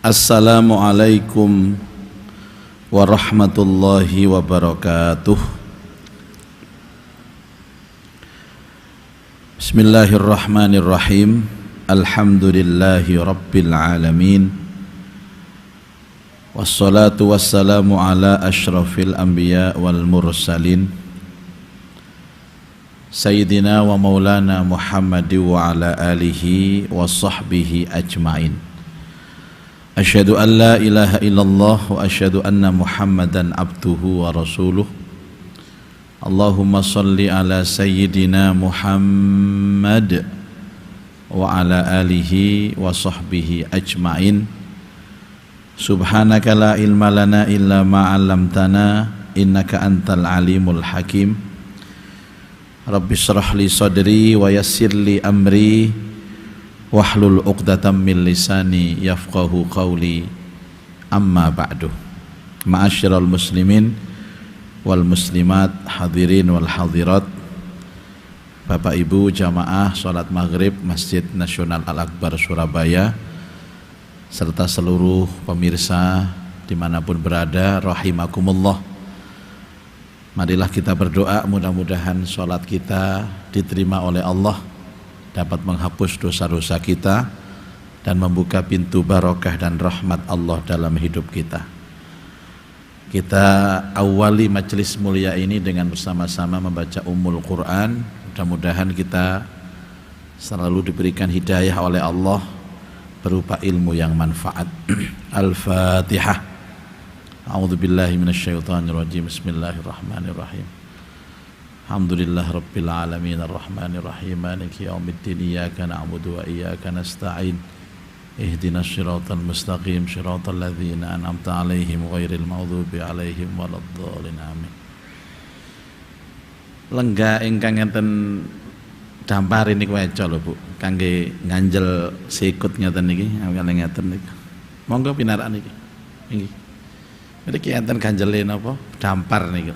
Assalamualaikum warahmatullahi wabarakatuh. Bismillahirrahmanirrahim. Alhamdulillahi rabbil alamin. Wassalatu wassalamu ala ashrafil anbiya wal mursalin Sayyidina wa maulana Muhammadi wa ala alihi wa sahbihi ajmain. Asyhadu an la ilaha illallah wa asyhadu anna Muhammadan abduhu wa rasuluh. Allahumma salli ala sayyidina Muhammad wa ala alihi wa sahbihi ajmain. Subhanaka la ilma lana illa ma 'allamtana innaka antal alimul hakim. Rabbi shrah li sadri wa yassir li amri wahlul 'uqdatam min lisani yafqahu qawli. Amma ba'du. Ma'asyiral muslimin wal muslimat, hadirin wal hadirat, Bapak Ibu jamaah salat maghrib Masjid Nasional Al-Akbar Surabaya serta seluruh pemirsa dimanapun berada, rahimakumullah. Marilah kita berdoa, mudah-mudahan salat kita diterima oleh Allah, dapat menghapus dosa-dosa kita dan membuka pintu barokah dan rahmat Allah dalam hidup kita. Kita awali majelis mulia ini dengan bersama-sama membaca Ummul Quran. Mudah-mudahan kita selalu diberikan hidayah oleh Allah berupa ilmu yang manfaat. Al-Fatihah. A'udzubillahi minasyaitonirrajim. Bismillahirrahmanirrahim. Alhamdulillah rabbil alamin arrahmanir rahim maliki yaumiddin iyyaka na'budu wa iyyaka nasta'in ihdinas siratal mustaqim siratal ladzina an'amta 'alaihim ghairil maghdubi 'alaihim waladdallin amin. Lenggah ingkang enten dampar niku weca lho Bu, kangge nganjel sikut ngeten niki, kangge ngeten niku. Monggo pinarak niki. Nggih. Niki enten ganjele napa? Dampar niku.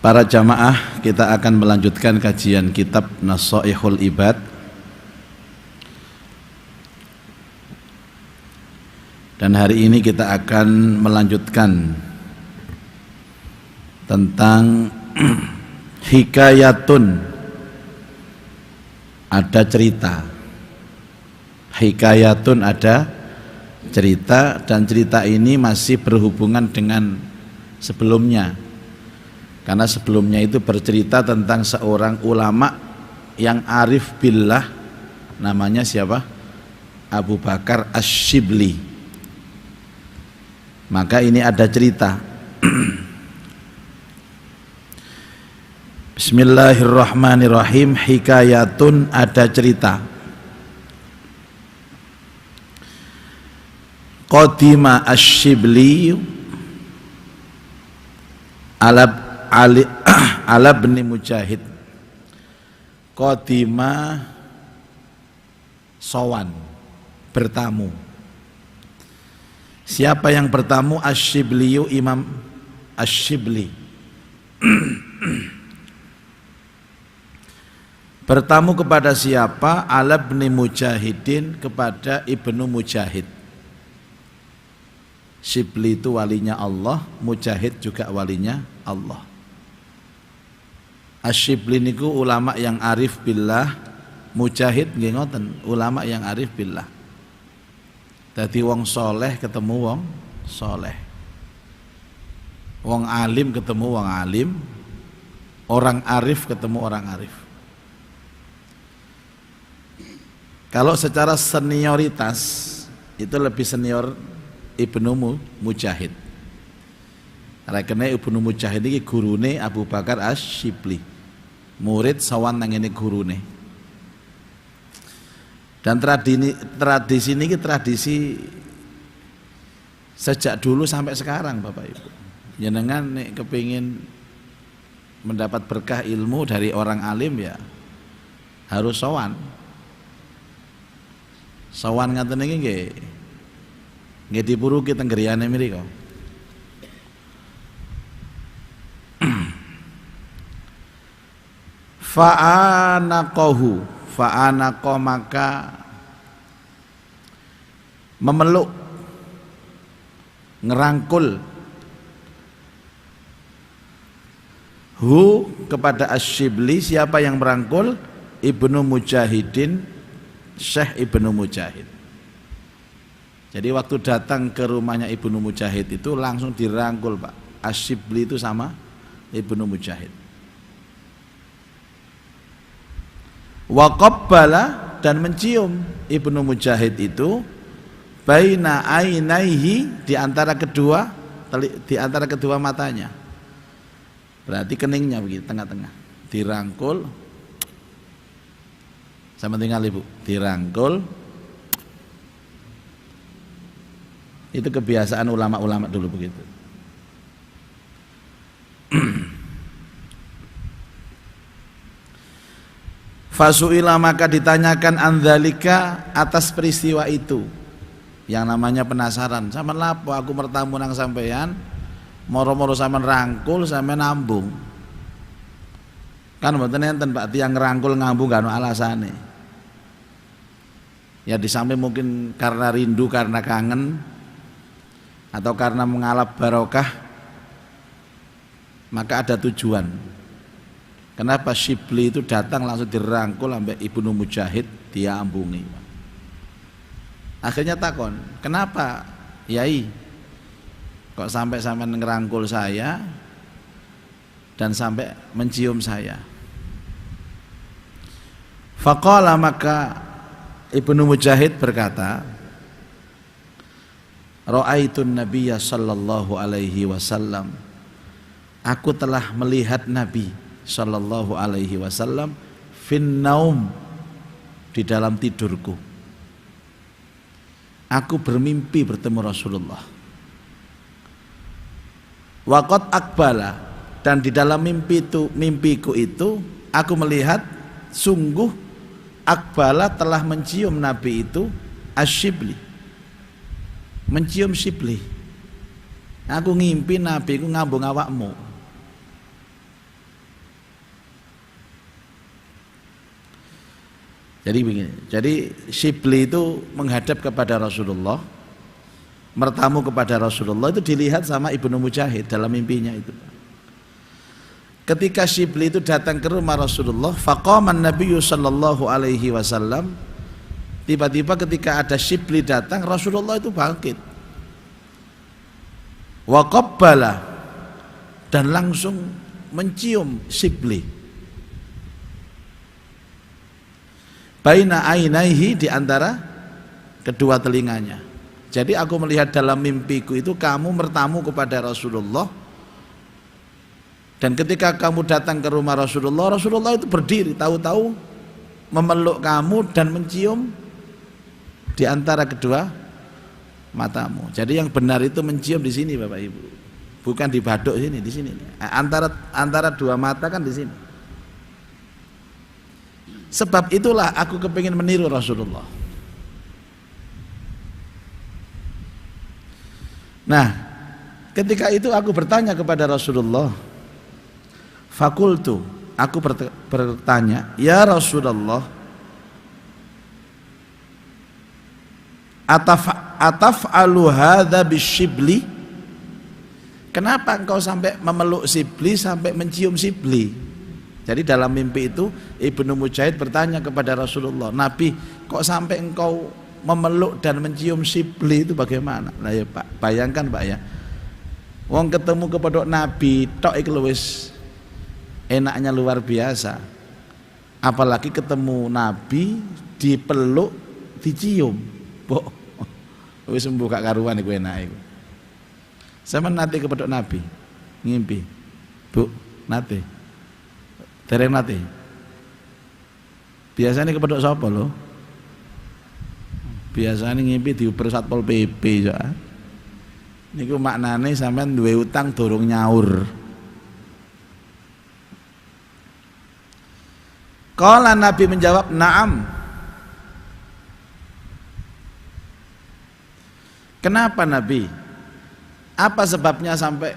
Para jamaah, kita akan melanjutkan kajian kitab Nasaihul Ibad. Dan hari ini kita akan melanjutkan tentang hikayatun, ada cerita. Hikayatun, ada cerita, dan cerita ini masih berhubungan dengan sebelumnya. Karena sebelumnya itu bercerita tentang seorang ulama yang arif billah, namanya siapa? Abu Bakar Asy-Syibli. Maka ini ada cerita. Bismillahirrahmanirrahim. Hikayatun, ada cerita. Qadima Asy-Syibli ala bin Mujahid. Qadima sowan, bertamu. Siapa yang bertamu? Asy-Syibliyu, Imam Asy-Syibli. Bertamu kepada siapa? Ala bin Mujahidin, kepada Ibnu Mujahid. Syibli itu walinya Allah, Mujahid juga walinya Allah. Asy-Syibli niku ulama yang arif billah, Mujahid nggih ngoten, ulama yang arif billah. Dadi wong soleh ketemu wong soleh, wong alim ketemu wong alim, orang arif ketemu orang arif. Kalau secara senioritas itu lebih senior Ibnu Mujahid. Karena Ibnu Mujahid ini gurune Abu Bakar Asy-Syibli, murid sawan nang ngene gurune. Dan tradisi ini tradisi sejak dulu sampai sekarang, Bapak Ibu. Jenengan nek kepingin mendapat berkah ilmu dari orang alim ya harus sawan. Sawan ngaten iki nggih dipuruki teng griyane mriko. fa'anaqo maka memeluk, ngerangkul hu kepada Asyibli. Siapa yang merangkul? Ibnu Mujahidin, Syekh Ibnu Mujahid. Jadi waktu datang ke rumahnya Ibnu Mujahid itu langsung dirangkul Pak Asyibli itu sama Ibnu Mujahid. Wa qabbala, dan mencium Ibnu Mujahid itu baina ainaihi, di antara kedua matanya. Berarti keningnya begitu, tengah-tengah. Dirangkul. Sama tinggal Ibu, dirangkul. Itu kebiasaan ulama-ulama dulu begitu. Fasu'ila, maka ditanyakan andzalika, atas peristiwa itu. Yang namanya penasaran, sama lapo aku mertamu nang sampeyan, moro-moro sampean rangkul sampean nambung. Kan mboten enten Pak tiyang ngrangkul ngambung gak ono alasane. Ya di samping mungkin karena rindu, karena kangen, atau karena mengalap barokah, maka ada tujuan. Kenapa Syibli itu datang langsung dirangkul sampai Ibnu Mujahid dia ambungi. Akhirnya takon, kenapa Yai kok sampai ngerangkul saya dan sampai mencium saya? Faqala, maka Ibnu Mujahid berkata, Ra'aitun Nabiyya sallallahu alaihi wasallam, aku telah melihat Nabi sallallahu alaihi wasallam fin naum, di dalam tidurku. Aku bermimpi bertemu Rasulullah. Waqad akbala, dan di dalam mimpiku itu aku melihat sungguh akbala telah mencium Nabi itu Asyibli, mencium Syibli. Aku ngimpi Nabi ku ngambung awakmu. Jadi begini, jadi Syibli itu menghadap kepada Rasulullah, mertamu kepada Rasulullah, itu dilihat sama Ibnu Mujahid dalam mimpinya itu. Ketika Syibli itu datang ke rumah Rasulullah, faqaman Nabiyyu sallallahu alaihi wasallam, tiba-tiba ketika ada Syibli datang, Rasulullah itu bangkit. Wa qabbala, dan langsung mencium Syibli. Baina ainaihi, di antara kedua telinganya. Jadi aku melihat dalam mimpiku itu kamu bertamu kepada Rasulullah, dan ketika kamu datang ke rumah Rasulullah, Rasulullah itu berdiri, tahu-tahu memeluk kamu dan mencium di antara kedua matamu. Jadi yang benar itu mencium di sini Bapak Ibu, bukan di baduk sini, di sini. Antara dua mata kan di sini. Sebab itulah aku kepingin meniru Rasulullah. Nah, ketika itu aku bertanya kepada Rasulullah. Fakultu, aku bertanya, ya Rasulullah, ataf'alu hadza bisyibli? Kenapa engkau sampai memeluk Syibli, sampai mencium Syibli? Jadi dalam mimpi itu Ibnu Mujahid bertanya kepada Rasulullah, Nabi, kok sampai engkau memeluk dan mencium Syibli itu bagaimana? Nah ya Pak, bayangkan Pak ya, wong ketemu kepada Nabi tok iki wis enaknya luar biasa, apalagi ketemu Nabi dipeluk, dicium, Bok, wis sembuh gak karuan iku enak iku. Sampeyan nate kepada Nabi ngimpi, Bu, nate, dereng nate. Biasanya kepada sapa lho? Biasanya ngimpi diuber Satpol PP ya. Niku maknane sampean duwe utang durung nyaur. Qala, Nabi menjawab, na'am. Kenapa Nabi? Apa sebabnya sampai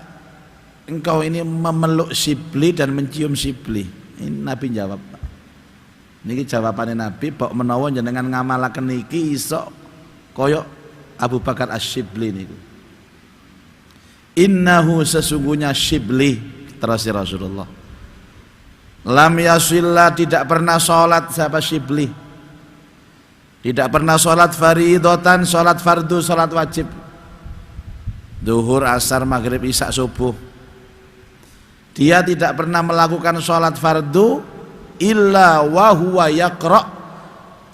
engkau ini memeluk Syibli dan mencium Syibli? Ini Nabi jawab. Niki jawabane Nabi, bok menawa jenengan ngamalaken niki iso kaya Abu Bakar Asy-Syibli niku. Innahu sesungguhnya Syibli, terus Rasulullah. Lam yasilla, tidak pernah sholat siapa Syibli. Tidak pernah sholat faridatan, sholat fardu, sholat wajib. Duhur, asar, maghrib, isya, subuh. Dia tidak pernah melakukan sholat fardu illa wa huwa yaqra,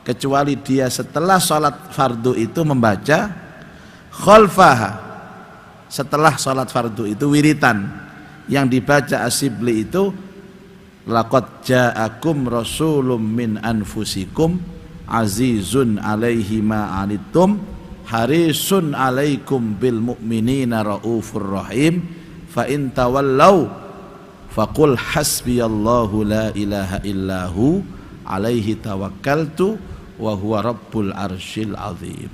kecuali dia setelah sholat fardu itu membaca khalfaha. Setelah sholat fardu itu wiritan yang dibaca Asy-Syibli itu, laqad ja'akum rasulun min anfusikum azizun alaihi ma anittum harisun alaikum bil mu'minina raufur rahim fa in tawallau faqul hasbiyallahu la ilaha illahu alaihi tawakkaltu wa huwa rabbul arsyil azim.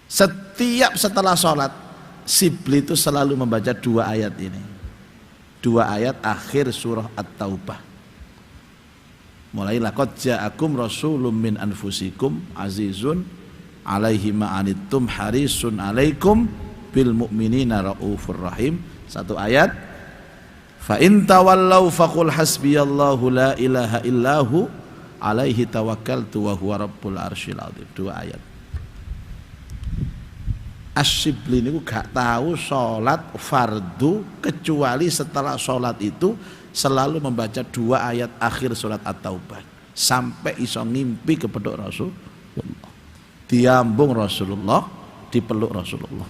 Setiap setelah sholat Syibli itu selalu membaca dua ayat ini, dua ayat akhir surah At-Taubah. Mulai laqad ja'akum rasulun min anfusikum azizun alaihi ma anittum harisun alaikum bil mu'minina raufur rahim. Satu ayat, fa in tawallau faqul hasbiyallahu la ilaha illahu alaihi tawakkaltu wa huwa rabbul arsyil azim. Dua ayat. Asy-Syibli niku gak tahu sholat fardu kecuali setelah sholat itu selalu membaca dua ayat akhir surat At-Taubah sampai iso ngimpi kepeduk Rasulullah, diambung Rasulullah, dipeluk Rasulullah.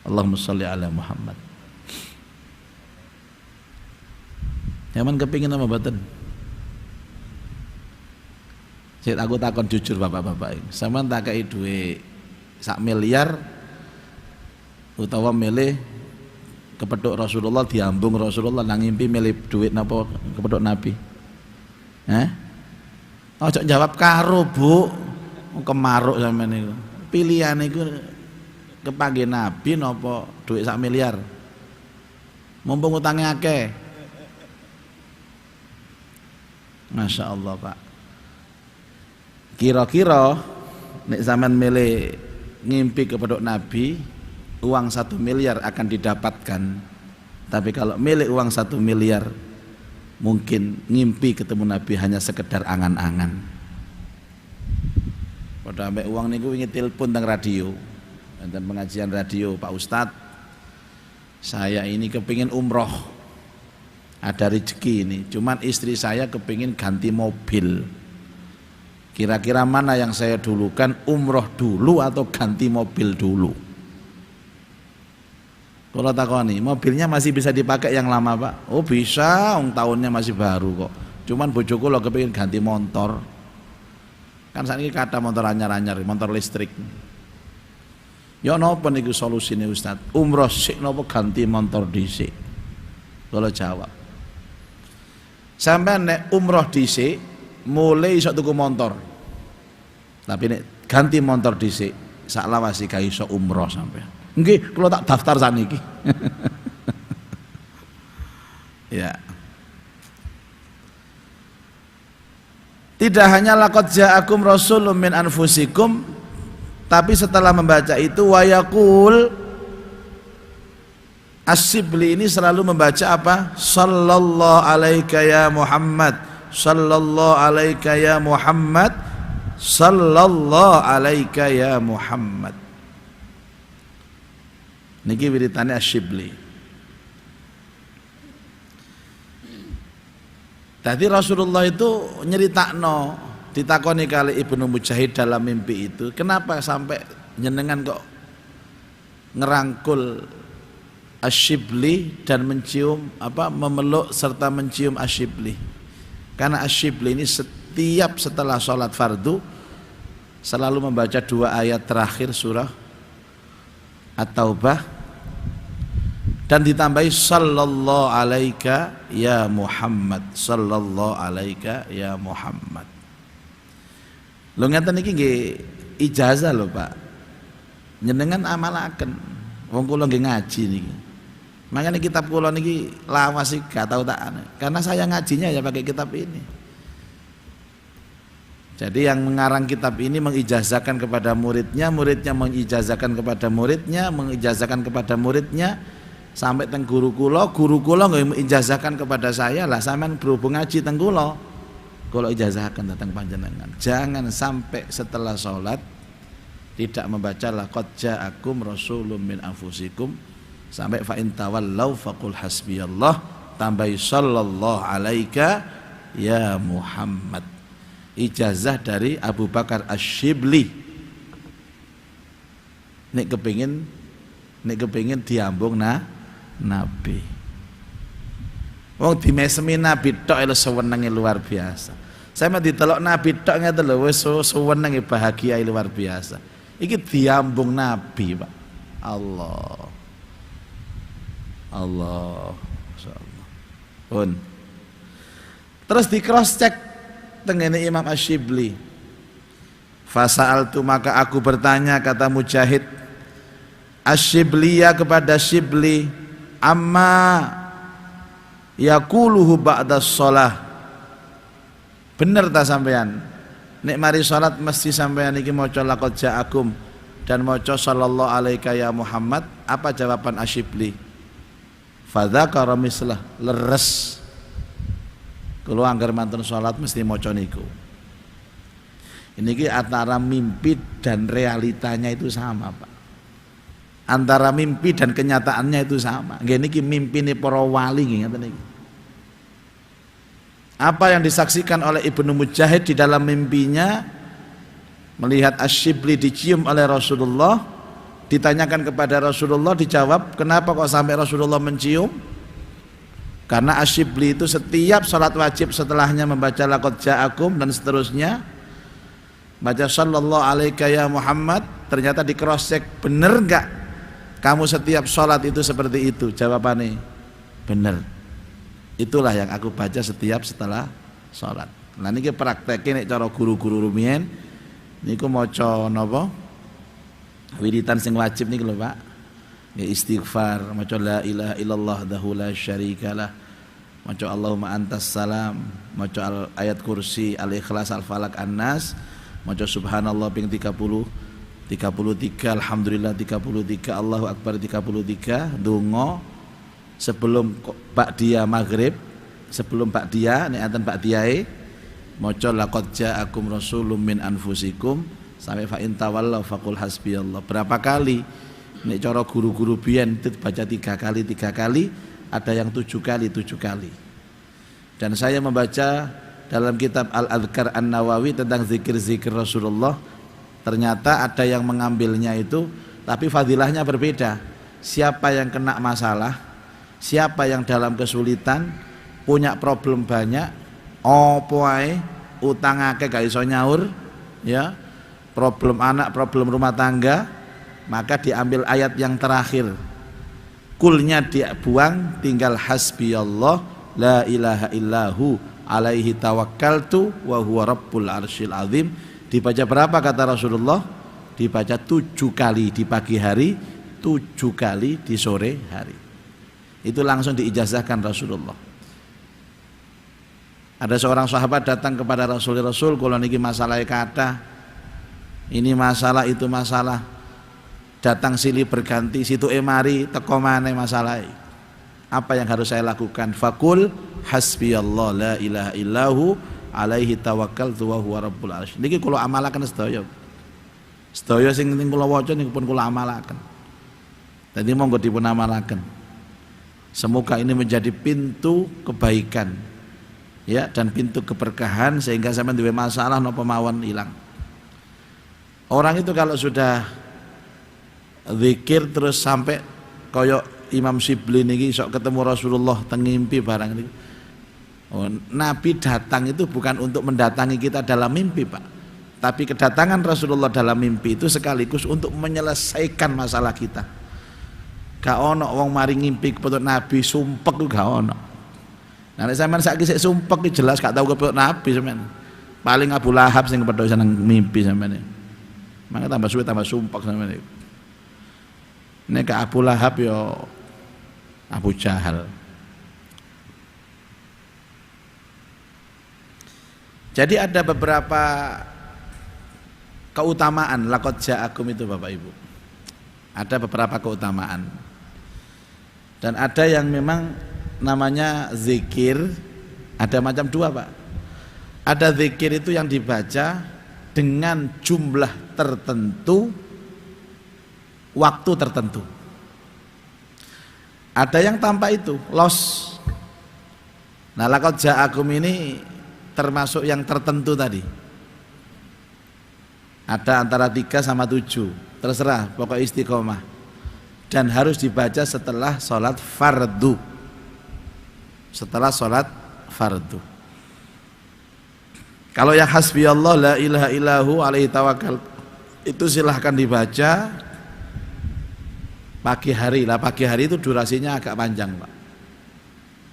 Allahumma sholli ala Muhammad. Nyaman kepingin sama batin. Saya aku takon jujur bapak-bapak ini, sampean tak kei duit 1 miliar utawa milih kepeduk Rasulullah, diambung Rasulullah, nang ngimpi milih duit napa kepeduk Nabi? Ojo jawab karo, Bu. Kemaruk sampean niku. Pilihan niku kepangge Nabi napa duit 1 miliar? Mumpung utangnya akeh. Masya Allah Pak. Kira-kira nek sampean milih ngimpi kepeduk Nabi, uang 1 miliar akan didapatkan. Tapi kalau milik uang 1 miliar, mungkin ngimpi ketemu Nabi hanya sekedar angan-angan. Pada ambek uang niku wingi telepon teng radio, dan pengajian radio, Pak Ustadz, saya ini kepingin umroh, ada rezeki ini, cuman istri saya kepingin ganti mobil. Kira-kira mana yang saya dulukan, umroh dulu atau ganti mobil dulu? Kalau takoni, mobilnya masih bisa dipakai yang lama Pak? Oh bisa, tahunnya masih baru kok. Cuman bojoku lo kepingin ganti motor. Kan saat ini kata motor anyar-anyar, motor listrik. Ya nopo niku solusine Ustaz? Umroh sik nopo ganti motor dhisik? Kalau jawab, sampean nek umroh dhisik mulai iso tuku motor, tapi nek ganti motor dhisik sak lawase ga iso umroh sampean. Nggih, kula tak daftar saniki. Ya. Tidak hanya laqad ja'akum rasulun min anfusikum, tapi setelah membaca itu wa yaqul, Asy-Syibli ini selalu membaca apa? Sallallahu alaika ya Muhammad, sallallahu alaika ya Muhammad, sallallahu alaika ya Muhammad. Niki wiritane Asy-Syibli. Tadi Rasulullah itu nyeritakno, ditakoni kali Ibnu Mujahid dalam mimpi itu, kenapa sampai jenengan kok ngerangkul Asy-Syibli dan mencium memeluk serta mencium Asy-Syibli? Karena Asy-Syibli ini setiap setelah sholat fardu selalu membaca dua ayat terakhir surah At-Taubah dan ditambahi sallallahu alaika ya Muhammad, sallallahu alaika ya Muhammad. Lho ngeten iki nggih ijazah lho Pak. Njenengan amalaken. Wong kula nggih ngaji niki. Makanya kitab kula niki lama sih gak tahu tak aneh. Karena saya ngajinya ya pakai kitab ini. Jadi yang mengarang kitab ini mengijazahkan kepada muridnya, muridnya mengijazahkan kepada muridnya, mengijazahkan kepada muridnya, sampai teng guru kula nggak mengijazahkan kepada saya lah. Sampean berhubung ngaji teng kula ijazahkan tentang panjenengan. Jangan sampai setelah sholat tidak membaca laqad ja'akum rasulun min anfusikum sampai fa in tawallaw faqul hasbiyallah tambahi sallallahu alaika ya Muhammad. Ijazah dari Abu Bakar Asy-Syibli. Nek kepengin diambung Nabi. Wong dimesemi Nabi tok lho sewenenge luar biasa. Saya mah ditelok Nabi tok ngeten lho wis sewenenge bahagia luar biasa. Iki diambung Nabi, Pak. Allah. Masyaallah. Pun. Terus di cross check tengene Imam Asy-Syibli. Fasa'altu maka aku bertanya kata Mujahid Asy-Syibliya kepada Syibli amma yaquluhu ba'da shalah. Bener ta sampean? Nek mari salat mesti sampean iki maca laqad ja'akum dan maca sallallahu alaika ya Muhammad. Apa jawaban Asy-Syibli? Fadzakara mislah, leres. Kalau anggar mantun salat mesti maca niku. Ini ki antara mimpi dan realitanya itu sama, Pak. Antara mimpi dan kenyataannya itu sama. Nggih niki mimpine para wali nggih ngoten niki. Apa yang disaksikan oleh Ibnu Mujahid di dalam mimpinya melihat Asy-Syibli dicium oleh Rasulullah, ditanyakan kepada Rasulullah, dijawab, kenapa kok sampai Rasulullah mencium? Karena Asy-Syibli itu setiap salat wajib setelahnya membaca laqad ja'akum dan seterusnya baca sallallahu alaika ya Muhammad. Ternyata di cross check, bener enggak kamu setiap salat itu seperti itu? Jawabannya bener. Itulah yang aku baca setiap setelah salat. Nah niki praktekin nek cara guru-guru rumiyin niku maca napa? Wiritan sing wajib niku lho, Pak. Ya istighfar, maca la ilaha illallah wahdahu la syarikalah, maca Allahumma antas salam, maca ayat kursi, al-ikhlas, al-falaq, an-nas, maca subhanallah ping 33, alhamdulillah 33, Allahu akbar 33, donga sebelum ba'diyah maghrib, sebelum ba'diyah nek anten ba'diyahe maca laqad ja'akum rasulun min anfusikum sampai fa in tawallaw faqul hasbiyallah. Berapa kali? Nek cara guru-guru biyen itu baca 3 kali, ada yang 7 kali. Dan saya membaca dalam kitab Al-Adhkar An-Nawawi tentang zikir-zikir Rasulullah, ternyata ada yang mengambilnya itu tapi fadilahnya berbeda. Siapa yang kena masalah, siapa yang dalam kesulitan, punya problem banyak, opo ae, utang akeh gak iso nyaur, ya, problem anak, problem rumah tangga, maka diambil ayat yang terakhir, kulnya dibuang, tinggal hasbiyallah la ilaha illahu alaihi tawakkaltu wa huwa rabbul arsyil azim. Dibaca berapa kata Rasulullah? Dibaca 7 kali di pagi hari, 7 kali di sore hari. Itu langsung diijazahkan Rasulullah. Ada seorang sahabat datang kepada Rasul, kula niki masalah kata, ini masalah itu masalah, datang silih berganti, situ emari teko maneh masalah. Apa yang harus saya lakukan? Fakul hasbiyallah la ilaha illahu alaihi tawakkaltu wa huwa rabbul arsy. Niki kula amalaken sedaya. Sedaya sing kula waca niku pun kula amalaken. Dadi monggo dipun amalaken. Semoga ini menjadi pintu kebaikan, ya, dan pintu keberkahan sehingga sampean duwe masalah napa mawon ilang. Orang itu kalau sudah zikir terus sampai koyok Imam Syibli niki sok ketemu Rasulullah teng ngimpi barang niki. Oh, Nabi datang itu bukan untuk mendatangi kita dalam mimpi, Pak. Tapi kedatangan Rasulullah dalam mimpi itu sekaligus untuk menyelesaikan masalah kita. Gak ono wong mari ngimpi kepethuk Nabi sumpek ku gak ono. Nah nek sampean saiki sik sumpek iki jelas gak tau kepethuk Nabi sampean. Paling Abu Lahab sing kepethuk seneng mimpi sampean. Mangga tambah suwe tambah sumpek sampean. Nek Abu Lahab yo Abu Jahal. Jadi ada beberapa keutamaan laqad ja'akum itu Bapak Ibu. Ada beberapa keutamaan. Dan ada yang memang namanya zikir, ada macam dua Pak. Ada zikir itu yang dibaca dengan jumlah tertentu, waktu tertentu. Ada yang tanpa itu, los. Nah, laqad ja'akum ini termasuk yang tertentu tadi. Ada antara 3 sama 7, terserah, pokok istiqomah. Dan harus dibaca setelah sholat fardu. Setelah sholat fardu. Kalau yang hasbiyallah la ilaha illahu alaihi tawakal, itu silahkan dibaca pagi hari lah. Pagi hari itu durasinya agak panjang Pak.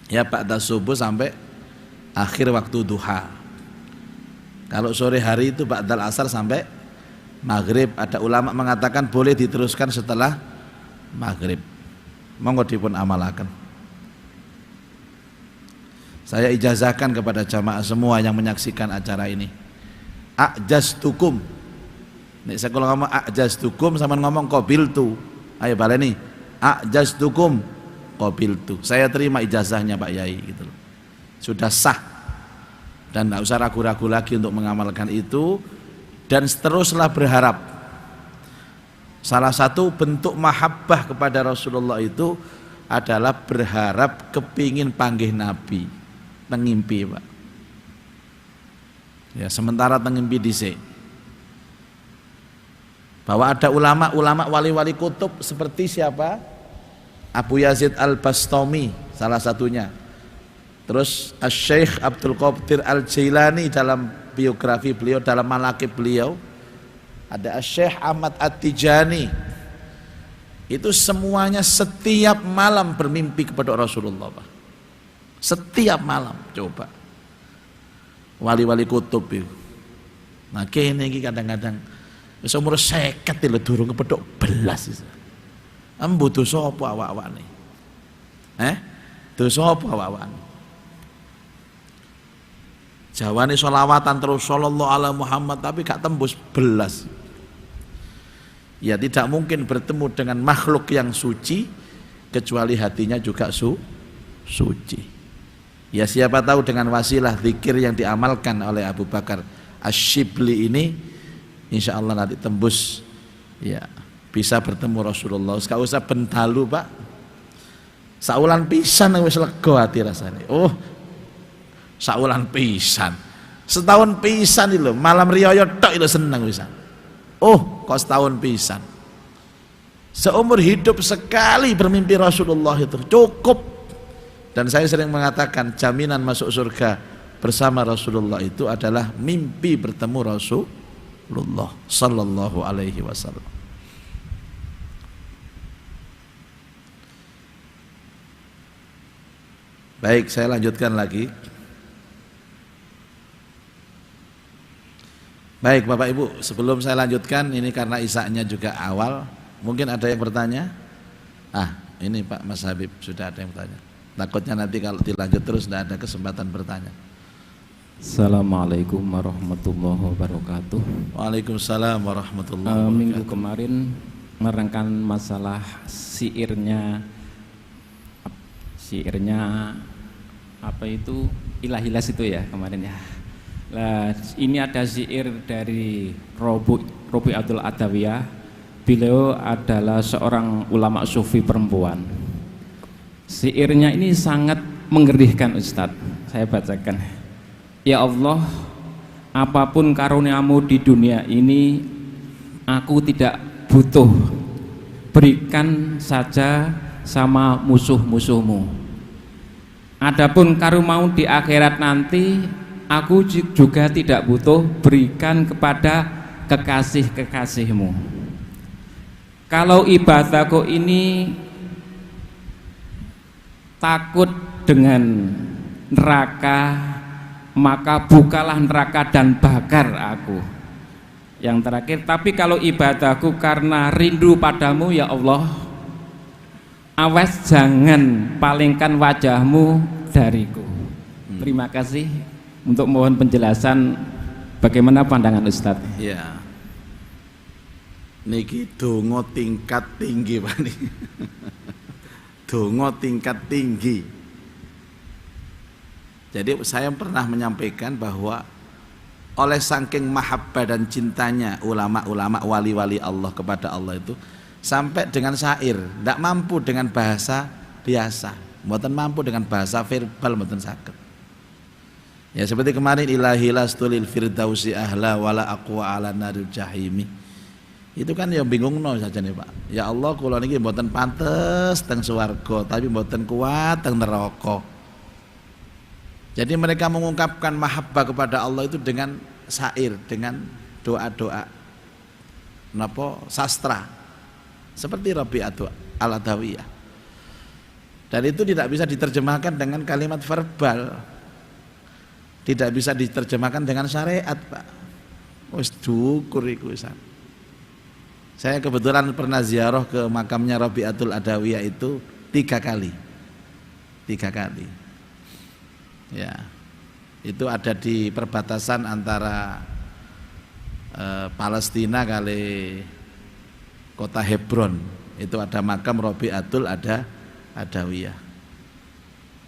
Ya ba'da subuh sampai akhir waktu duha. Kalau sore hari itu ba'dal asar sampai maghrib. Ada ulama mengatakan boleh diteruskan setelah maghrib. Monggo dipun amalaken. Saya ijazahkan kepada jamaah semua yang menyaksikan acara ini. A'jaztukum. Nek saya kalau ngomong a'jaztukum sama ngomong qabiltu. Ayo baleni. A'jaztukum qabiltu. Saya terima ijazahnya Pak Yai gitu loh. Sudah sah. Dan enggak usah ragu-ragu lagi untuk mengamalkan itu, dan teruslah berharap. Salah satu bentuk mahabbah kepada Rasulullah itu adalah berharap kepingin panggih Nabi. Tengimpi Pak. Ya, sementara tengimpi dhisik. Bahwa ada ulama wali-wali kutub seperti siapa? Abu Yazid Al-Bastami salah satunya. Terus Asy-Syaikh Abdul Qadir Al-Jailani dalam biografi beliau, dalam manaqib beliau. Ada Asy-Syaikh Ahmad At-Tijani. Itu semuanya setiap malam bermimpi kepada Rasulullah Pak. Setiap malam, coba wali-wali kutub itu. Nah kene iki kadang-kadang wis umur 50 lho durung kepethuk belas iso. Embu dosa apa awak-awakne? Dosa apa awak-awakne? Jawane sholawatan terus sallallahu ala Muhammad tapi gak tembus belas. Ya tidak mungkin bertemu dengan makhluk yang suci kecuali hatinya juga suci. Ya siapa tahu dengan wasilah zikir yang diamalkan oleh Abu Bakar Asy-Syibli ini, insya Allah nanti tembus, ya bisa bertemu Rasulullah. Gak usah bentalu Pak, saulan pisan wis lega hati rasanya. Oh saulan pisan, setahun pisan itu malam riyo tok itu seneng pisan. Oh kok setahun pisan, seumur hidup sekali bermimpi Rasulullah itu cukup. Dan saya sering mengatakan jaminan masuk surga bersama Rasulullah itu adalah mimpi bertemu Rasulullah sallallahu alaihi wasallam. Baik, saya lanjutkan lagi. Baik Bapak Ibu, sebelum saya lanjutkan, ini karena isaknya juga awal, mungkin ada yang bertanya? Ini Pak Mas Habib, sudah ada yang bertanya. Takutnya nanti kalau dilanjut terus tidak ada kesempatan bertanya. Assalamualaikum warahmatullahi wabarakatuh. Waalaikumsalam warahmatullahi wabarakatuh. Minggu kemarin menerangkan masalah syairnya apa itu ilah-ilas itu ya kemarin ya. Nah, ini ada syair dari Robi Abdul Adawiyah. Beliau adalah seorang ulama sufi perempuan. Syairnya ini sangat menggerihkan Ustadz. Saya bacakan. Ya Allah, apapun karuniamu di dunia ini, aku tidak butuh. Berikan saja sama musuh-musuhmu. Adapun karuniamu di akhirat nanti, aku juga tidak butuh. Berikan kepada kekasih-kekasihmu. Kalau ibadahku ini takut dengan neraka, maka bukalah neraka dan bakar aku. Yang terakhir, tapi kalau ibadahku karena rindu padamu ya Allah, awas jangan palingkan wajahmu dariku. Terima kasih untuk mohon penjelasan bagaimana pandangan Ustadz. Ya, niki donga tingkat tinggi Pak nih. Donga tingkat tinggi. Jadi saya pernah menyampaikan bahwa oleh saking mahabbah dan cintanya ulama-ulama wali-wali Allah kepada Allah itu sampai dengan syair, tidak mampu dengan bahasa biasa, mboten mampu dengan bahasa verbal, mboten saged. Ya seperti kemarin ilahi lastulil firdausi ahla wala aqwa ala naril jahimi. Itu kan ya bingungno saja nih Pak. Ya Allah kula niki mboten pantes teng swarga tapi mboten kuat teng neraka. Jadi mereka mengungkapkan mahabbah kepada Allah itu dengan syair, dengan doa-doa napa sastra. Seperti Rabi'atul Adawiyah. Dan itu tidak bisa diterjemahkan dengan kalimat verbal. Tidak bisa diterjemahkan dengan syariat, Pak. Wis dukur iku wisan. Saya kebetulan pernah ziarah ke makamnya Rabi'atul Adawiyah itu 3 kali. 3 kali. Ya. Itu ada di perbatasan antara Palestina kali kota Hebron. Itu ada makam Rabi'atul Adawiyah.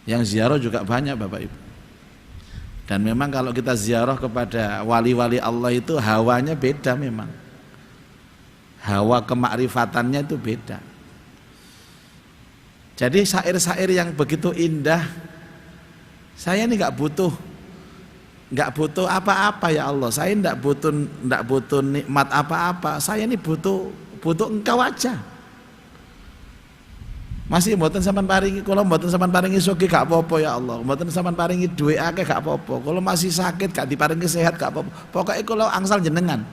Yang ziarah juga banyak Bapak Ibu. Dan memang kalau kita ziarah kepada wali-wali Allah itu hawanya beda memang. Hawa kemakrifatannya itu beda. Jadi syair-syair yang begitu indah, saya ini nggak butuh apa-apa ya Allah. Saya nggak butuh nikmat apa-apa. Saya ini butuh Engkau aja. Masih mboten sampean paringi, kalau mboten sampean paringi sugih gak apa-apa ya Allah. Mboten sampean paringi duit akeh gak apa-apa. Kalau masih sakit gak diparingi sehat gak apa-apa. Pokoknya kalau angsal jenengan.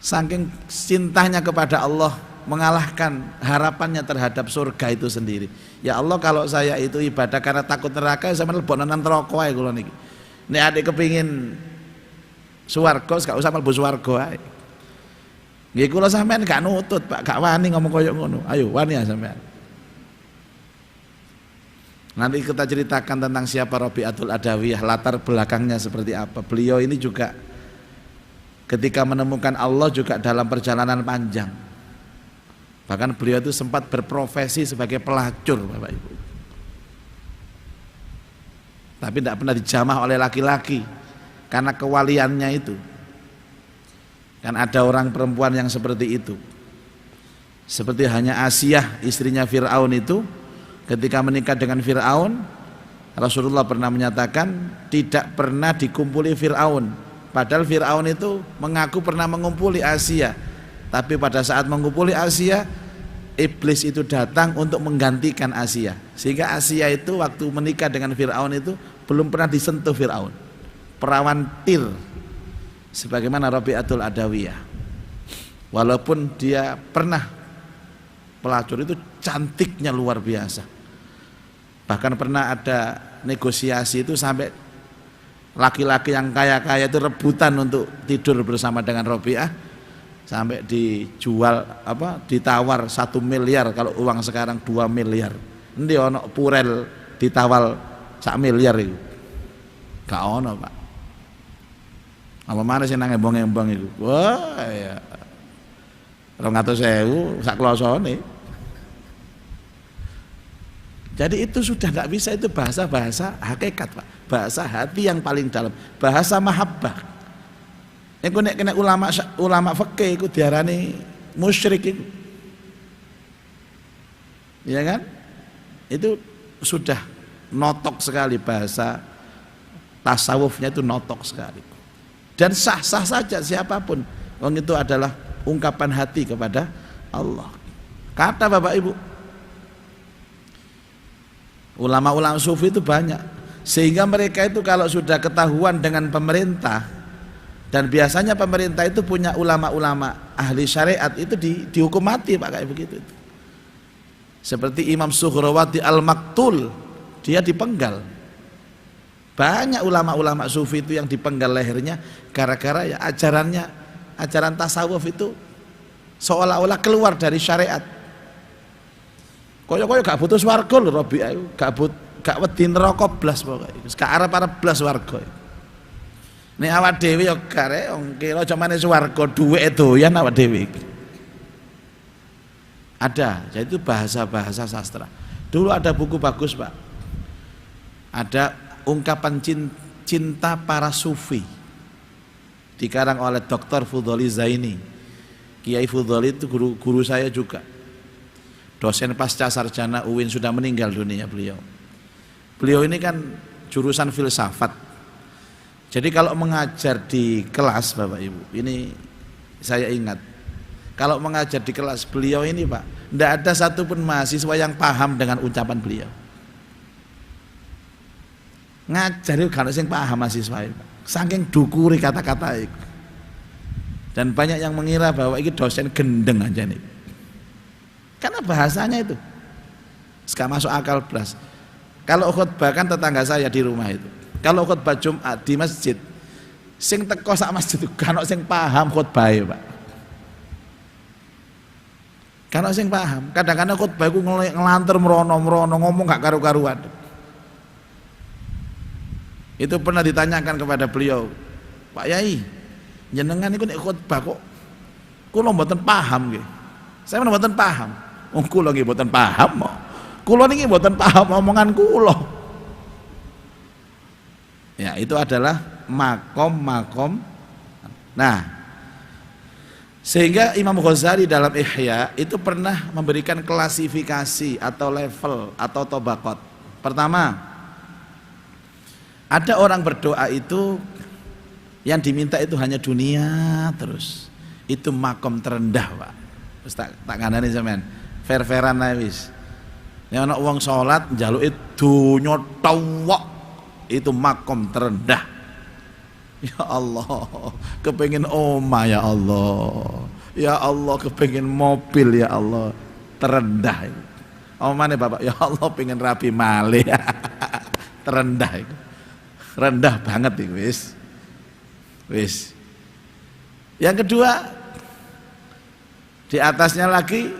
Saking cintanya kepada Allah mengalahkan harapannya terhadap surga itu sendiri. Ya Allah kalau saya itu ibadah karena takut neraka sampean lebonan neraka ae kula niki. Nek adik kepingin swarga gak usah mlebu swarga ae. Nggih kula sampean gak nutut Pak, gak wani ngomong koyo ngono. Ayo wani ya sampean. Nanti kita ceritakan tentang siapa Rabi'atul Adawiyah, latar belakangnya seperti apa. Beliau ini juga ketika menemukan Allah juga dalam perjalanan panjang. Bahkan beliau itu sempat berprofesi sebagai pelacur Bapak Ibu. Tapi tidak pernah dijamah oleh laki-laki karena kewaliannya itu. Kan ada orang perempuan yang seperti itu. Seperti hanya Asiyah istrinya Fir'aun itu, ketika menikah dengan Fir'aun, Rasulullah pernah menyatakan tidak pernah dikumpuli Fir'aun. Padahal Fir'aun itu mengaku pernah mengumpuli Asiyah. Tapi pada saat mengumpuli Asiyah, iblis itu datang untuk menggantikan Asiyah. Sehingga Asiyah itu waktu menikah dengan Fir'aun itu belum pernah disentuh Fir'aun. Perawan Tir. Sebagaimana Rabi'atul Adawiyah, walaupun dia pernah pelacur itu cantiknya luar biasa. Bahkan pernah ada negosiasi itu sampai laki-laki yang kaya-kaya itu rebutan untuk tidur bersama dengan Rabi'ah, sampai dijual ditawar 1 miliar, kalau uang sekarang 2 miliar. Endi ono purel ditawar 1 miliar itu gak ono Pak. Apa mana sih nang embong-embong itu? Wah ya 200.000 sak klosone. Jadi itu sudah tidak bisa, itu bahasa-bahasa hakikat Pak. Bahasa hati yang paling dalam, bahasa mahabbah. Iku nek kena ulama fikih iku diarani musyrik iku. Ya kan? Itu sudah notok sekali, bahasa tasawufnya itu notok sekali. Dan sah-sah saja siapapun, wong itu adalah ungkapan hati kepada Allah. Kata Bapak Ibu, ulama-ulama sufi itu banyak, sehingga mereka itu kalau sudah ketahuan dengan pemerintah, dan biasanya pemerintah itu punya ulama-ulama ahli syariat itu dihukum mati Pak, kayak begitu. Seperti Imam Suhrawati Al-Maktul, dia dipenggal. Banyak ulama-ulama sufi itu yang dipenggal lehernya gara-gara ya ajaran tasawuf itu seolah-olah keluar dari syariat. Kaya-kaya gak butuh swarga lho Robi ayu, gak wedi neraka blas pokoke. Gak arep-arep blas swarga. Nek awak dhewe ya gare wong kira camane swarga duweke doyan awak dhewe. Ada, jadi itu bahasa-bahasa sastra. Dulu ada buku bagus Pak. Ada ungkapan cinta para sufi. Dikarang oleh Dr. Fudholi Zaini. Kiai Fudholi itu guru saya juga. Dosen pasca sarjana UIN, sudah meninggal dunia beliau. Beliau ini kan jurusan filsafat. Jadi kalau mengajar di kelas Bapak Ibu, ini saya ingat. Kalau mengajar di kelas beliau ini Pak, tidak ada satupun mahasiswa yang paham dengan ucapan beliau. Ngajar itu kan sing paham mahasiswa itu, saking dukuri kata-kata itu. Dan banyak yang mengira bahwa ini dosen gendeng aja nih. Karena bahasanya itu gak masuk akal belas. Kalau khutbah kan tetangga saya di rumah itu. Kalau khutbah Jumat di masjid, sing teko sak masjid itu kan sing paham khutbah ya Pak. Karena sing paham, kadang-kadang khutbah iku ngelantur merono ngomong gak karu-karuan. Itu pernah ditanyakan kepada beliau, Pak Yai, jenengan iku nek khutbah kok kula mboten paham nggih. Saya mboten paham. Wong kula nggih mboten paham kok. Kula niki mboten paham omongan kula. Ya, itu adalah makom. Nah, sehingga Imam Ghazali dalam Ihya itu pernah memberikan klasifikasi atau level atau tobakot. Pertama, ada orang berdoa itu yang diminta itu hanya dunia terus. Itu makom terendah Pak. Terus tak kandhani sampean. Fair-fairan ae wis. Nek ana wong salat njaluke donya tawak, itu makom terendah. Ya Allah, kepengin omah ya Allah. Ya Allah, kepengin mobil ya Allah. Terendah itu. Omane Bapak, ya Allah pengen rapi malih. Terendah itu. Rendah banget itu wis. Yang kedua, di atasnya lagi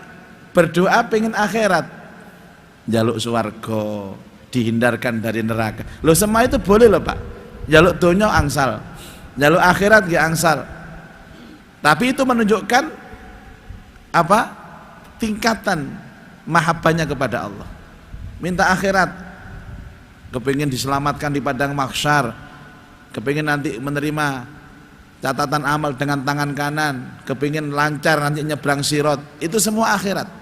berdoa pengen akhirat. Njaluk swarga, dihindarkan dari neraka. Loh semua itu boleh loh Pak. Njaluk donya angsal, njaluk akhirat nggih angsal. Tapi itu menunjukkan apa? Tingkatan mahabbahnya kepada Allah. Minta akhirat, kepingin diselamatkan di padang mahsyar, kepingin nanti menerima catatan amal dengan tangan kanan, kepingin lancar nanti nyebrang sirat, itu semua akhirat.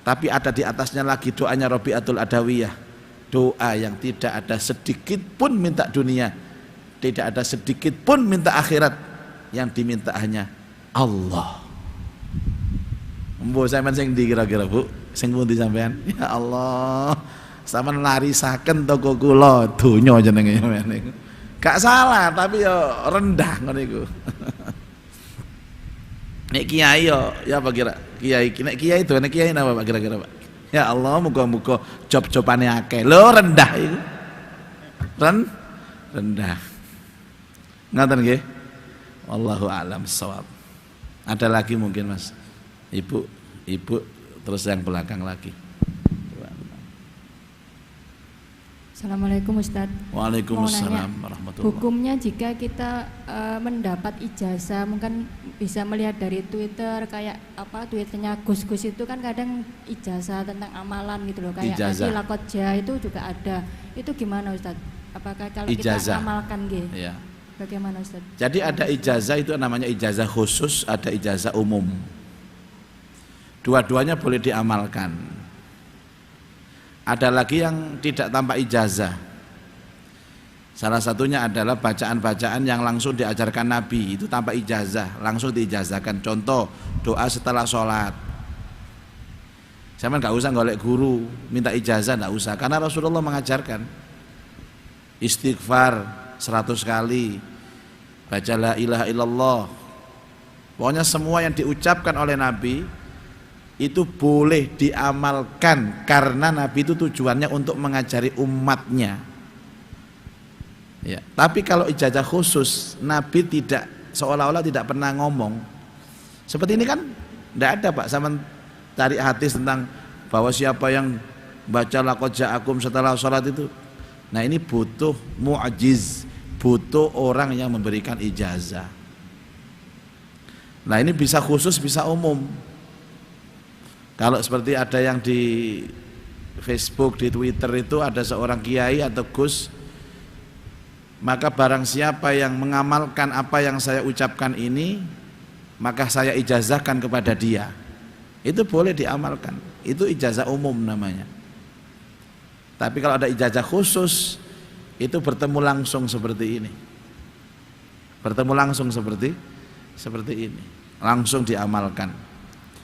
Tapi ada di atasnya lagi doanya Rabi'atul Adawiyah, doa yang tidak ada sedikit pun minta dunia, tidak ada sedikit pun minta akhirat, yang diminta hanya Allah. Mbok sampean sing ndi kira-kira Bu? Sing pundi sampean? Ya Allah, sampean larisaken toko kula donya jenenge sampean. Gak salah tapi ya rendah ngono iku. Nek kiai yo ya apa kira? Kiai nek kiai itu nek kiai napa Pak kira-kira Pak? Ya Allah, muga-muga job-jobane akeh. Lho rendah iku. Rendah. Ngaten nggih? Wallahu a'lam shawab. Ada lagi mungkin Mas? Ibu terus yang belakang lagi. Assalamualaikum Ustadz. Waalaikumsalam warahmatullahi. Hukumnya jika kita mendapat ijazah, mungkin bisa melihat dari Twitter kayak apa, Twitternya Gus-Gus itu kan kadang ijazah tentang amalan gitu loh, kayak Ijazah. Lakotja itu juga ada. Itu gimana Ustadz? Apakah kalau Ijazah. kita amalkan gitu? Ya. Bagaimana Ustadz? Jadi ada ijazah itu namanya ijazah khusus, ada ijazah umum. Dua-duanya boleh diamalkan. Ada lagi yang tidak tanpa ijazah. Salah satunya adalah bacaan-bacaan yang langsung diajarkan Nabi, itu tanpa ijazah, langsung diijazahkan. Contoh, doa setelah sholat. Saya nggak usah golek guru, minta ijazah nggak usah, karena Rasulullah mengajarkan. Istighfar 100 kali, baca la ilaha illallah. Pokoknya semua yang diucapkan oleh Nabi itu boleh diamalkan, karena Nabi itu tujuannya untuk mengajari umatnya. Ya, tapi kalau ijazah khusus, Nabi tidak, seolah-olah tidak pernah ngomong. Seperti ini kan Tidak ada Pak, sama cari hadis tentang bahwa siapa yang baca laqad ja'akum setelah sholat itu. Nah ini butuh mu'jiz, butuh orang yang memberikan ijazah. Nah ini bisa khusus, bisa umum. Kalau seperti ada yang di Facebook, di Twitter itu ada seorang kiai atau gus, maka barang siapa yang mengamalkan apa yang saya ucapkan ini, maka saya ijazahkan kepada dia. Itu boleh diamalkan, itu ijazah umum namanya. Tapi kalau ada ijazah khusus, itu bertemu langsung seperti ini. Bertemu langsung seperti ini, langsung diamalkan.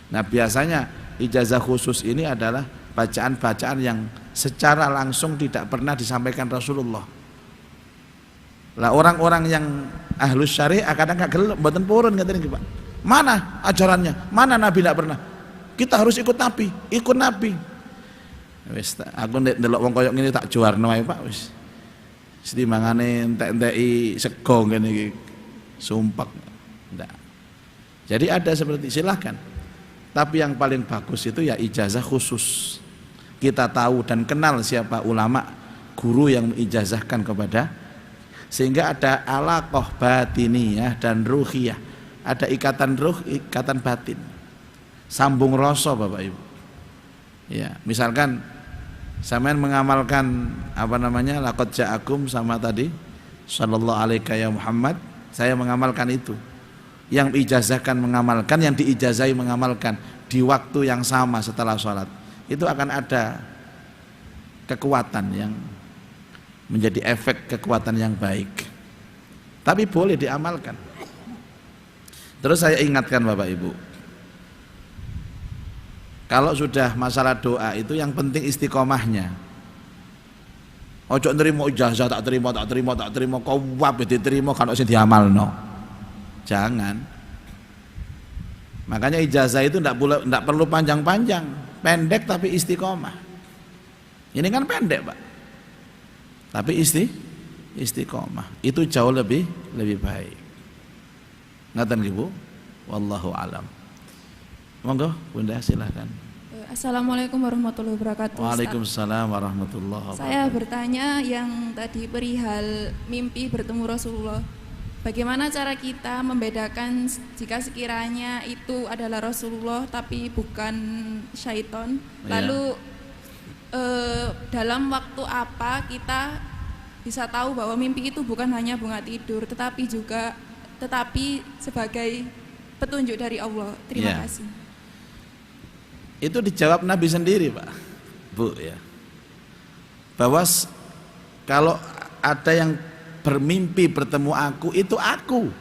Nah biasanya ijazah khusus ini adalah bacaan-bacaan yang secara langsung tidak pernah disampaikan Rasulullah. Lah orang-orang yang ahlus syariah kadang gak gelem mboten purun ngaten iki Pak. Mana ajarannya? Mana Nabi tidak pernah? Kita harus ikut Nabi, ikut Nabi. Wis aku nek ndelok wong koyo ngene tak juarno ae Pak wis. Setimbangane entek-enteki sego ngene iki. Sumpek. Ndak. Jadi ada seperti silahkan. Tapi yang paling bagus itu ya ijazah khusus. Kita tahu dan kenal siapa ulama, guru yang mengijazahkan kepada, sehingga ada alaqah batiniyah dan ruhiyah. Ada ikatan ruh, ikatan batin. Sambung rasa Bapak Ibu. Ya, misalkan sampean mengamalkan apa namanya laqad ja'akum sama tadi sallallahu alaika ya Muhammad, saya mengamalkan itu. Yang diijazahkan mengamalkan, yang diijazahi mengamalkan di waktu yang sama setelah sholat, itu akan ada kekuatan yang menjadi efek kekuatan yang baik. Tapi boleh diamalkan. Terus saya ingatkan Bapak Ibu, kalau sudah masalah doa itu yang penting istiqomahnya. Ojo nerimo ijazah tak terima kau wab diterima kalau sing diamalno. Jangan. Makanya ijazah itu tidak perlu panjang-panjang, pendek tapi istiqomah. Ini kan pendek Pak, tapi istiqomah itu jauh lebih baik. Ngaten Ibu, wallahu alam. Monggo Bunda silahkan. Assalamualaikum warahmatullahi wabarakatuh. Waalaikumsalam warahmatullahi wabarakatuh. Saya bertanya yang tadi perihal mimpi bertemu Rasulullah. Bagaimana cara kita membedakan jika sekiranya itu adalah Rasulullah tapi bukan syaiton? Lalu dalam waktu apa kita bisa tahu bahwa mimpi itu bukan hanya bunga tidur, tetapi sebagai petunjuk dari Allah? Terima kasih. Itu dijawab Nabi sendiri Pak, Bu ya. Bahwa kalau ada yang bermimpi bertemu aku, itu aku,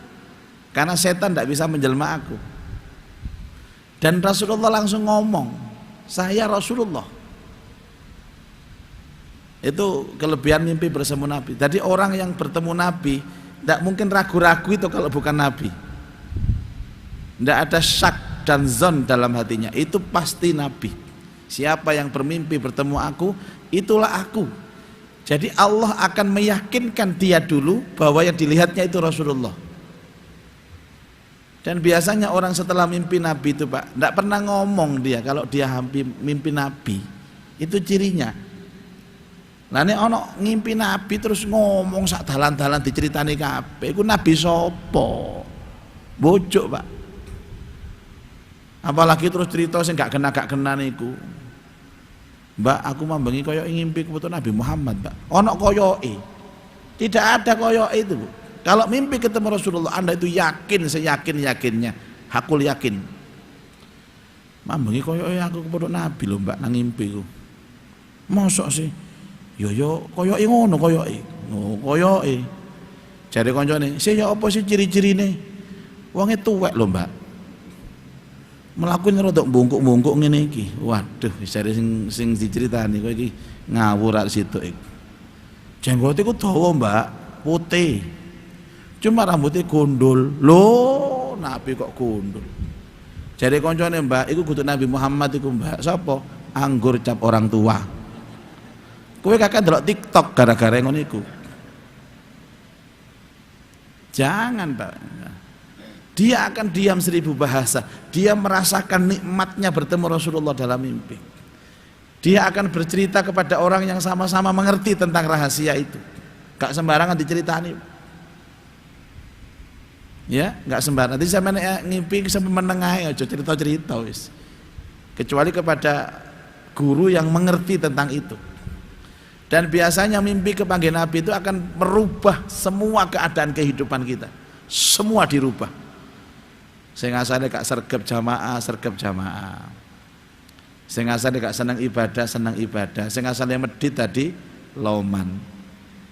karena setan tidak bisa menjelma aku. Dan Rasulullah langsung ngomong, saya Rasulullah. Itu kelebihan mimpi bersama Nabi. Jadi orang yang bertemu Nabi tidak mungkin ragu-ragu itu kalau bukan Nabi. Tidak ada syak dan zon dalam hatinya, itu pasti Nabi. Siapa yang bermimpi bertemu aku, itulah aku. Jadi Allah akan meyakinkan dia dulu bahwa yang dilihatnya itu Rasulullah. Dan biasanya orang setelah mimpi Nabi itu Pak, tidak pernah ngomong dia kalau dia mimpi Nabi. Itu cirinya. Nah ini ono ngimpi Nabi terus ngomong sak dalan-dalan diceritani kabeh, iku Nabi sopo? Bojok Pak. Apalagi terus cerita sing gak kena niku. Mbak, aku mambengi koyok ngimpi kebetulan Nabi Muhammad, Mbak. Ono koyoke. Tidak ada koyoke itu, Bu. Kalau mimpi ketemu Rasulullah, Anda itu yakin seyakin-yakinnya, hakul yakin. Mambengi koyoke aku kebetulan Nabi lho, Mbak, nang ngimpiku. Mosok sih? Yo koyoke ngono koyoke. Oh, koyoke. Jare kancane, "Sih ya apa sih ciri-cirine?" Wonge tuwek lho, Mbak. Melakukan rodok bungkuk-bungkuk ngene iki. Waduh, jare sing diceritani kowe iki ngawur ak situ iki. Jenggote ku dawa, Mbak, putih. Cuma rambutnya gondol. Loh, Nabi kok gondol. Jare kancane, Mbak, iku kudu Nabi Muhammad iku, Mbak. Sapa? Anggur cap orang tua. Kowe kakek ndelok TikTok gara-gara ngono iku. Jangan, Pak. Dia akan diam 1000 bahasa. Dia merasakan nikmatnya bertemu Rasulullah dalam mimpi. Dia akan bercerita kepada orang yang sama-sama mengerti tentang rahasia itu. Gak sembarangan diceritani. Ya, gak sembarangan. Nanti saya ngimpi sampai menengah aja cerita-cerita wis. Kecuali kepada guru yang mengerti tentang itu. Dan biasanya mimpi kepanggih Nabi itu akan merubah semua keadaan kehidupan kita. Semua dirubah. Sing asale gak sergap jamaah, sergap jamaah. Sing asale gak seneng ibadah, seneng ibadah. Sing asale medit tadi loman.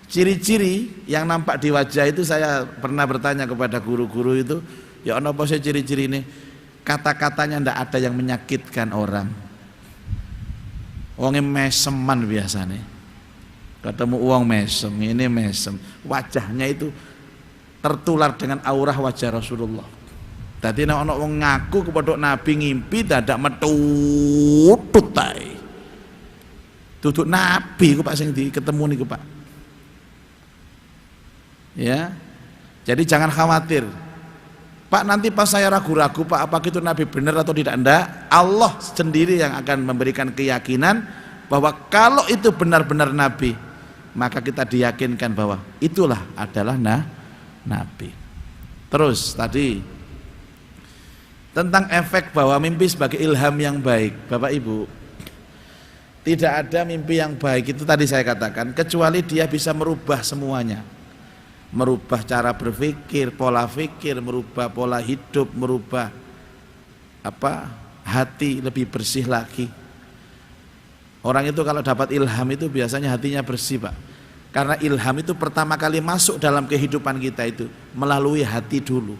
Ciri-ciri yang nampak di wajah itu saya pernah bertanya kepada guru-guru itu, ya ana apa sih ciri-ciri ini? Kata-katanya ndak ada yang menyakitkan orang. Wonge meseman biasanya. Ketemu uang mesem, ini mesem. Wajahnya itu tertular dengan aura wajah Rasulullah. Dadi nek ana wong ngaku kepada Nabi ngimpi dadak metutut tae. Duduk Nabi ku Pak sing ketemu niku Pak. Ya. Jadi jangan khawatir. Pak nanti pas saya ragu-ragu Pak apakah itu Nabi benar atau tidak, enggak. Allah sendiri yang akan memberikan keyakinan bahwa kalau itu benar-benar Nabi, maka kita diyakinkan bahwa itulah adalah Nabi. Terus tadi tentang efek bahwa mimpi sebagai ilham yang baik, Bapak Ibu, tidak ada mimpi yang baik itu tadi saya katakan kecuali dia bisa merubah semuanya, merubah cara berpikir, pola fikir, merubah pola hidup, merubah hati lebih bersih lagi. Orang itu kalau dapat ilham itu biasanya hatinya bersih Pak, karena ilham itu pertama kali masuk dalam kehidupan kita itu melalui hati dulu.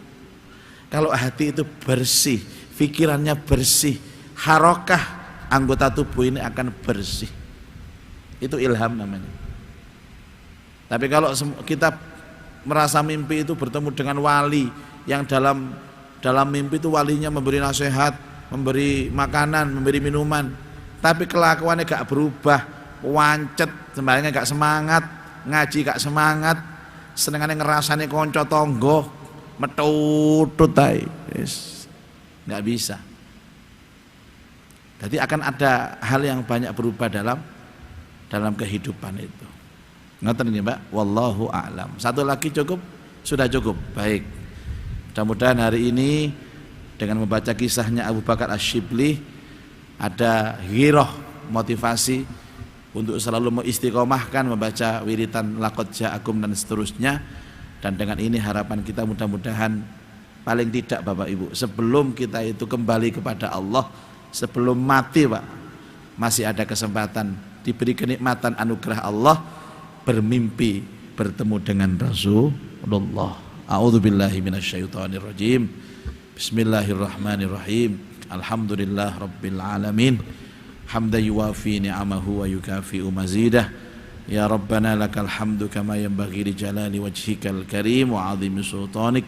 Kalau hati itu bersih, pikirannya bersih, harokah anggota tubuh ini akan bersih. Itu ilham namanya. Tapi kalau kita merasa mimpi itu bertemu dengan wali yang dalam mimpi itu walinya memberi nasihat, memberi makanan, memberi minuman, tapi kelakuannya gak berubah, wancet, sembahyangnya gak semangat, ngaji gak semangat, senengannya ngerasane konco tonggo, metutut ae, yes. Nggak bisa. Jadi akan ada hal yang banyak berubah dalam kehidupan itu. Ngoten ini Mbak, wallahu a'lam. Satu lagi cukup? Sudah cukup. Baik. Mudah-mudahan hari ini dengan membaca kisahnya Abu Bakar Asy-Syibli ada ghirah, motivasi untuk selalu mengistiqomahkan membaca wiritan laqad ja'akum dan seterusnya. Dan dengan ini harapan kita mudah-mudahan paling tidak Bapak Ibu sebelum kita itu kembali kepada Allah, sebelum mati Pak, masih ada kesempatan diberi kenikmatan anugerah Allah bermimpi bertemu dengan Rasulullah. A'udzubillahi minasyaitonirrajim. Bismillahirrahmanirrahim. Alhamdulillah rabbil alamin. Hamdan yuwafi ni'amahu wa yukafi'u mazidah. Ya Rabbana lakal hamdu kama yanbaghi li jalali wajhikal karim wa 'azimi sultanik.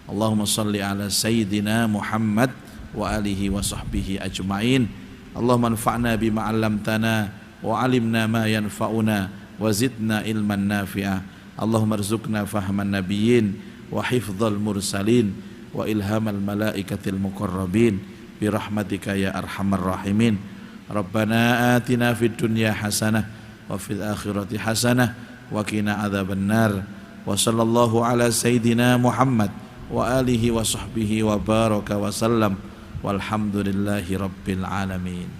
Allahumma salli ala sayyidina Muhammad wa alihi wa sahbihi ajma'in. Allahumma anfa'na bima 'allamtana wa 'alimna ma yanfa'una wa zidna ilman nafi'a. Allahumma arzuqna fahman nabiyyin wa hifdzal mursalin wa ilhamal malaikatil muqarrabin bi rahmatika ya arhamar rahimin. Rabbana atina fid dunya hasanah wa fil akhirati hasanah wa qina adzabannar. Wa sallallahu ala sayyidina Muhammad wa alihi wa sahbihi wa baraka wa sallam walhamdulillahi rabbil alamin.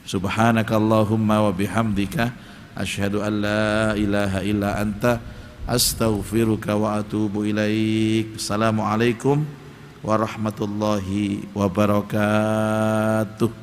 Subhanakallahumma wa bihamdika asyhadu an la ilaha illa anta astaghfiruka wa atubu ilaik. Assalamualaikum warahmatullahi wabarakatuh.